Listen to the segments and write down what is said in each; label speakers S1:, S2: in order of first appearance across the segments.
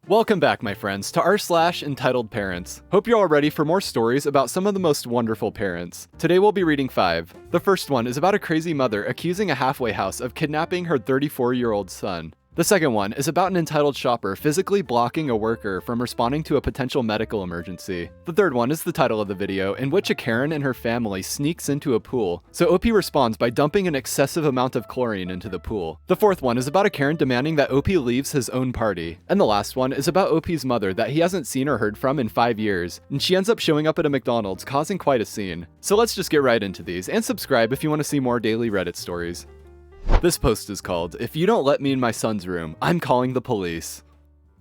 S1: Welcome back, my friends, to r/Entitled Parents. Hope you're all ready for more stories about some of the most wonderful parents. Today we'll be reading 5. The first one is about a crazy mother accusing a halfway house of kidnapping her 34-year-old son. The second one is about an entitled shopper physically blocking a worker from responding to a potential medical emergency. The third one is the title of the video, in which a Karen and her family sneaks into a pool, so OP responds by dumping an excessive amount of chlorine into the pool. The fourth one is about a Karen demanding that OP leaves his own party. And the last one is about OP's mother that he hasn't seen or heard from in 5 years, and she ends up showing up at a McDonald's causing quite a scene. So let's just get right into these, and subscribe if you want to see more daily Reddit stories. This post is called, "If you don't let me in my son's room, I'm calling the police."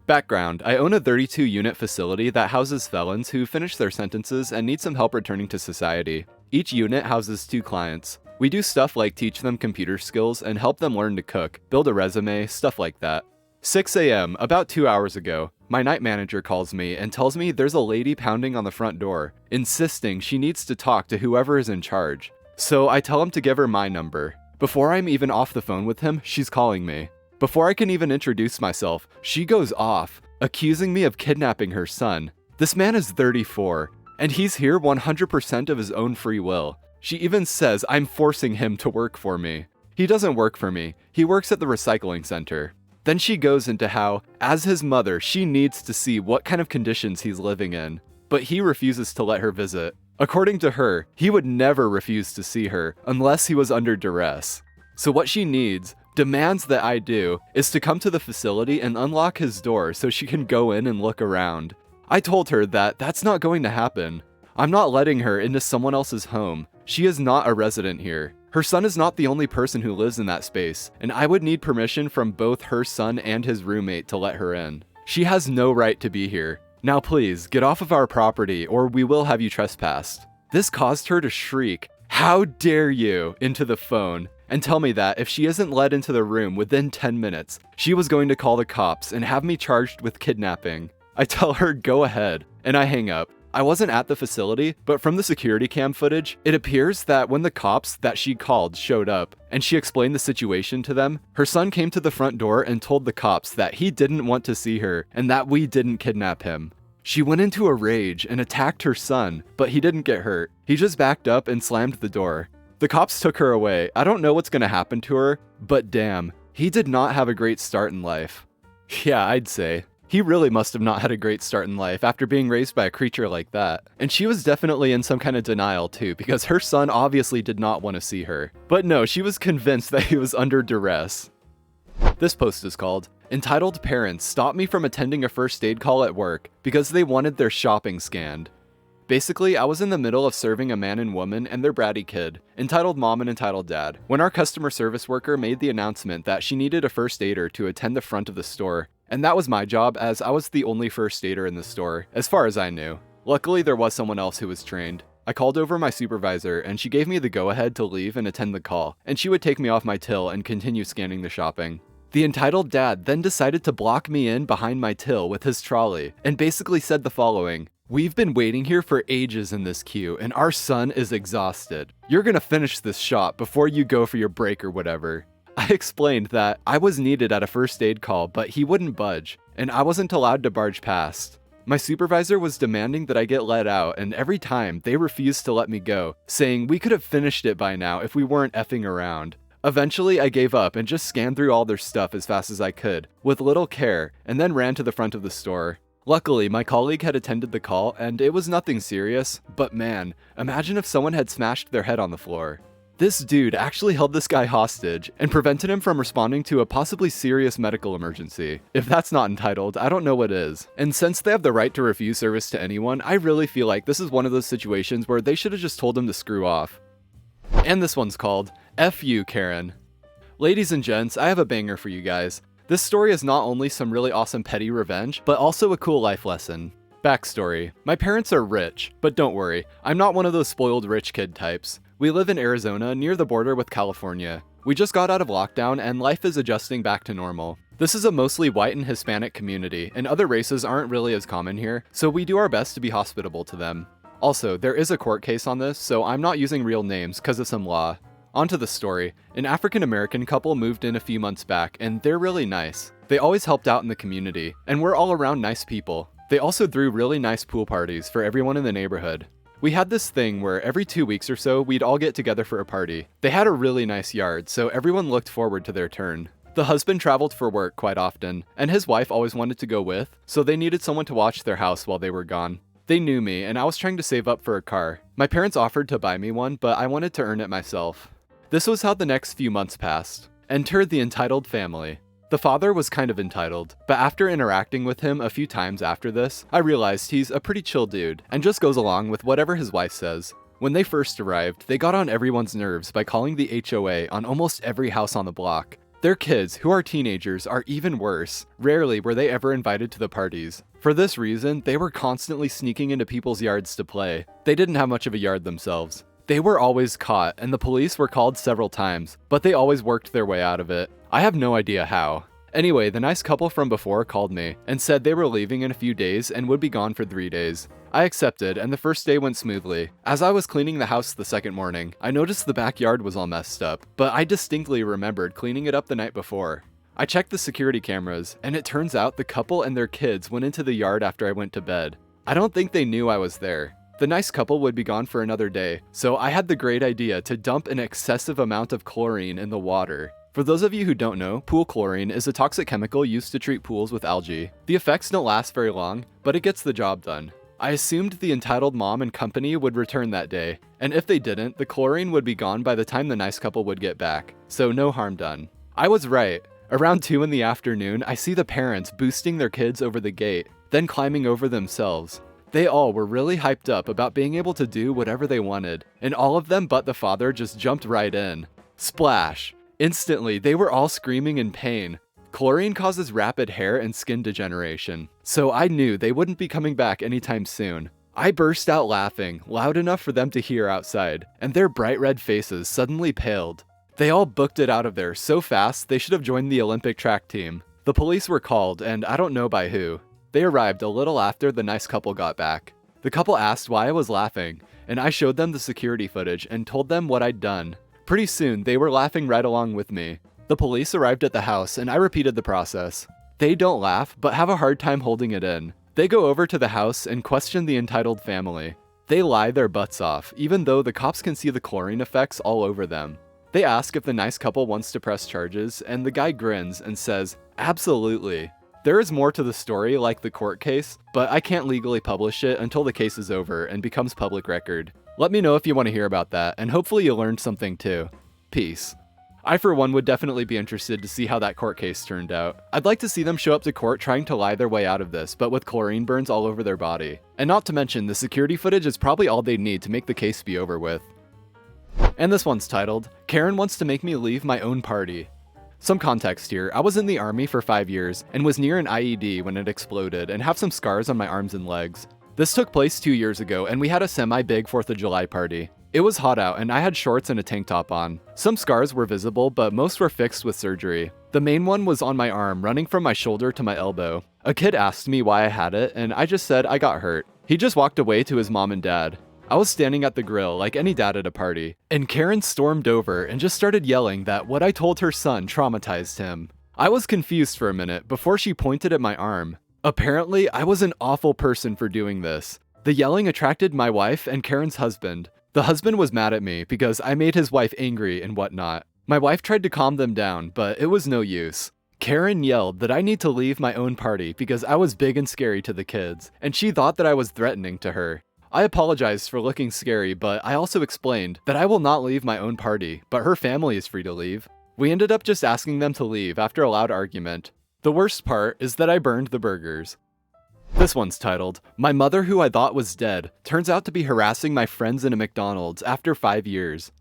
S1: Background: I own a 32-unit facility that houses felons who finish their sentences and need some help returning to society. Each unit houses 2 clients. We do stuff like teach them computer skills and help them learn to cook, build a resume, stuff like that. 6 a.m., about 2 hours ago, my night manager calls me and tells me there's a lady pounding on the front door, insisting she needs to talk to whoever is in charge. So I tell him to give her my number. Before I'm even off the phone with him, she's calling me. Before I can even introduce myself, she goes off, accusing me of kidnapping her son. This man is 34, and he's here 100% of his own free will. She even says I'm forcing him to work for me. He doesn't work for me, he works at the recycling center. Then she goes into how, as his mother, she needs to see what kind of conditions he's living in, but he refuses to let her visit. According to her, he would never refuse to see her unless he was under duress. So what she demands that I do, is to come to the facility and unlock his door so she can go in and look around. I told her that that's not going to happen. I'm not letting her into someone else's home. She is not a resident here. Her son is not the only person who lives in that space, and I would need permission from both her son and his roommate to let her in. She has no right to be here. Now please, get off of our property or we will have you trespassed. This caused her to shriek, "How dare you!" into the phone, and tell me that if she isn't led into the room within 10 minutes, she was going to call the cops and have me charged with kidnapping. I tell her go ahead, and I hang up. I wasn't at the facility, but from the security cam footage, it appears that when the cops that she called showed up, and she explained the situation to them, her son came to the front door and told the cops that he didn't want to see her, and that we didn't kidnap him. She went into a rage and attacked her son, but he didn't get hurt. He just backed up and slammed the door. The cops took her away. I don't know what's gonna happen to her, but damn, he did not have a great start in life. Yeah, I'd say. He really must have not had a great start in life after being raised by a creature like that. And she was definitely in some kind of denial too, because her son obviously did not want to see her. But no, she was convinced that he was under duress. This post is called, "Entitled Parents Stop Me from Attending a First Aid Call at Work because they wanted their shopping scanned." Basically, I was in the middle of serving a man and woman and their bratty kid, entitled mom and entitled dad, when our customer service worker made the announcement that she needed a first aider to attend the front of the store. And that was my job, as I was the only first aider in the store, as far as I knew. Luckily, there was someone else who was trained. I called over my supervisor, and she gave me the go-ahead to leave and attend the call, and she would take me off my till and continue scanning the shopping. The entitled dad then decided to block me in behind my till with his trolley, and basically said the following: "We've been waiting here for ages in this queue, and our son is exhausted. You're gonna finish this shop before you go for your break or whatever." I explained that I was needed at a first aid call, but he wouldn't budge, and I wasn't allowed to barge past. My supervisor was demanding that I get let out, and every time they refused to let me go, saying we could have finished it by now if we weren't effing around. Eventually, I gave up and just scanned through all their stuff as fast as I could, with little care, and then ran to the front of the store. Luckily, my colleague had attended the call, and it was nothing serious, but man, imagine if someone had smashed their head on the floor. This dude actually held this guy hostage and prevented him from responding to a possibly serious medical emergency. If that's not entitled, I don't know what is. And since they have the right to refuse service to anyone, I really feel like this is one of those situations where they should have just told him to screw off. And this one's called, "F you, Karen." Ladies and gents, I have a banger for you guys. This story is not only some really awesome petty revenge, but also a cool life lesson. Backstory: my parents are rich, but don't worry, I'm not one of those spoiled rich kid types. We live in Arizona, near the border with California. We just got out of lockdown and life is adjusting back to normal. This is a mostly white and Hispanic community, and other races aren't really as common here, so we do our best to be hospitable to them. Also, there is a court case on this, so I'm not using real names because of some law. Onto the story. An African American couple moved in a few months back, and they're really nice. They always helped out in the community, and were all around nice people. They also threw really nice pool parties for everyone in the neighborhood. We had this thing where every 2 weeks or so, we'd all get together for a party. They had a really nice yard, so everyone looked forward to their turn. The husband traveled for work quite often, and his wife always wanted to go with, so they needed someone to watch their house while they were gone. They knew me, and I was trying to save up for a car. My parents offered to buy me one, but I wanted to earn it myself. This was how the next few months passed. Enter the entitled family. The father was kind of entitled, but after interacting with him a few times after this, I realized he's a pretty chill dude, and just goes along with whatever his wife says. When they first arrived, they got on everyone's nerves by calling the HOA on almost every house on the block. Their kids, who are teenagers, are even worse. Rarely were they ever invited to the parties. For this reason, they were constantly sneaking into people's yards to play. They didn't have much of a yard themselves. They were always caught, and the police were called several times, but they always worked their way out of it. I have no idea how. Anyway, the nice couple from before called me and said they were leaving in a few days and would be gone for 3 days. I accepted, and the first day went smoothly. As I was cleaning the house the second morning, I noticed the backyard was all messed up, but I distinctly remembered cleaning it up the night before. I checked the security cameras, and it turns out the couple and their kids went into the yard after I went to bed. I don't think they knew I was there. The nice couple would be gone for another day, so I had the great idea to dump an excessive amount of chlorine in the water. For those of you who don't know, pool chlorine is a toxic chemical used to treat pools with algae. The effects don't last very long, but it gets the job done. I assumed the entitled mom and company would return that day, and if they didn't, the chlorine would be gone by the time the nice couple would get back, so no harm done. I was right. Around 2 in the afternoon, I see the parents boosting their kids over the gate, then climbing over themselves. They all were really hyped up about being able to do whatever they wanted, and all of them but the father just jumped right in. Splash! Instantly, they were all screaming in pain. Chlorine causes rapid hair and skin degeneration, so I knew they wouldn't be coming back anytime soon. I burst out laughing, loud enough for them to hear outside, and their bright red faces suddenly paled. They all booked it out of there so fast they should have joined the Olympic track team. The police were called, and I don't know by who. They arrived a little after the nice couple got back. The couple asked why I was laughing, and I showed them the security footage and told them what I'd done. Pretty soon, they were laughing right along with me. The police arrived at the house, and I repeated the process. They don't laugh, but have a hard time holding it in. They go over to the house and question the entitled family. They lie their butts off, even though the cops can see the chlorine effects all over them. They ask if the nice couple wants to press charges, and the guy grins and says, "Absolutely." There is more to the story, like the court case, but I can't legally publish it until the case is over and becomes public record. Let me know if you want to hear about that, and hopefully you learned something too. Peace. I for one would definitely be interested to see how that court case turned out. I'd like to see them show up to court trying to lie their way out of this, but with chlorine burns all over their body. And not to mention, the security footage is probably all they'd need to make the case be over with. And this one's titled, Karen Wants to Make Me Leave My Own Party. Some context here, I was in the army for 5 years and was near an IED when it exploded and have some scars on my arms and legs. This took place 2 years ago and we had a semi-big 4th of July party. It was hot out and I had shorts and a tank top on. Some scars were visible, but most were fixed with surgery. The main one was on my arm, running from my shoulder to my elbow. A kid asked me why I had it and I just said I got hurt. He just walked away to his mom and dad. I was standing at the grill like any dad at a party, and Karen stormed over and just started yelling that what I told her son traumatized him. I was confused for a minute before she pointed at my arm. Apparently, I was an awful person for doing this. The yelling attracted my wife and Karen's husband. The husband was mad at me because I made his wife angry and whatnot. My wife tried to calm them down, but it was no use. Karen yelled that I need to leave my own party because I was big and scary to the kids, and she thought that I was threatening to her. I apologized for looking scary, but I also explained that I will not leave my own party, but her family is free to leave. We ended up just asking them to leave after a loud argument. The worst part is that I burned the burgers. This one's titled, My Mother Who I Thought Was Dead Turns Out to Be Harassing My Friends in a McDonald's After 5 Years.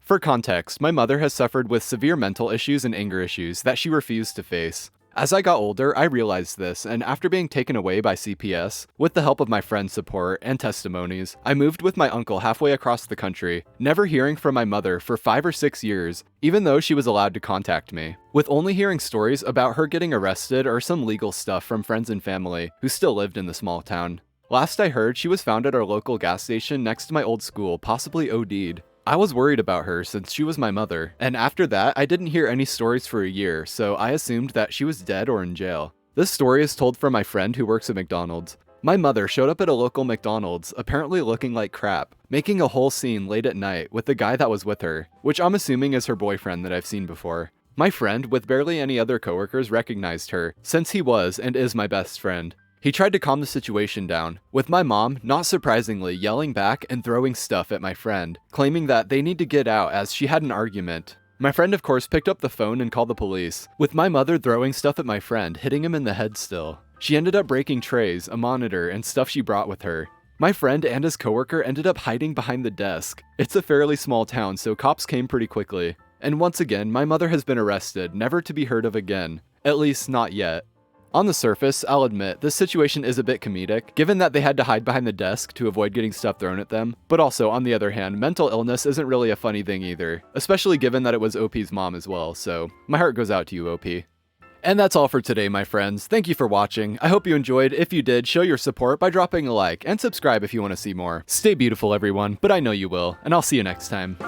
S1: For context, my mother has suffered with severe mental issues and anger issues that she refused to face. As I got older, I realized this, and after being taken away by CPS, with the help of my friends' support and testimonies, I moved with my uncle halfway across the country, never hearing from my mother for 5 or 6 years, even though she was allowed to contact me, with only hearing stories about her getting arrested or some legal stuff from friends and family who still lived in the small town. Last I heard, she was found at our local gas station next to my old school, possibly OD'd. I was worried about her since she was my mother, and after that, I didn't hear any stories for a year, so I assumed that she was dead or in jail. This story is told from my friend who works at McDonald's. My mother showed up at a local McDonald's, apparently looking like crap, making a whole scene late at night with the guy that was with her, which I'm assuming is her boyfriend that I've seen before. My friend, with barely any other coworkers, recognized her, since he was and is my best friend. He tried to calm the situation down, with my mom, not surprisingly, yelling back and throwing stuff at my friend, claiming that they need to get out as she had an argument. My friend, of course, picked up the phone and called the police, with my mother throwing stuff at my friend, hitting him in the head still. She ended up breaking trays, a monitor, and stuff she brought with her. My friend and his coworker ended up hiding behind the desk. It's a fairly small town, so cops came pretty quickly. And once again, my mother has been arrested, never to be heard of again. At least, not yet. On the surface, I'll admit, this situation is a bit comedic, given that they had to hide behind the desk to avoid getting stuff thrown at them. But also, on the other hand, mental illness isn't really a funny thing either, especially given that it was OP's mom as well, so my heart goes out to you, OP. And that's all for today, my friends. Thank you for watching. I hope you enjoyed. If you did, show your support by dropping a like, and subscribe if you want to see more. Stay beautiful, everyone, but I know you will, and I'll see you next time.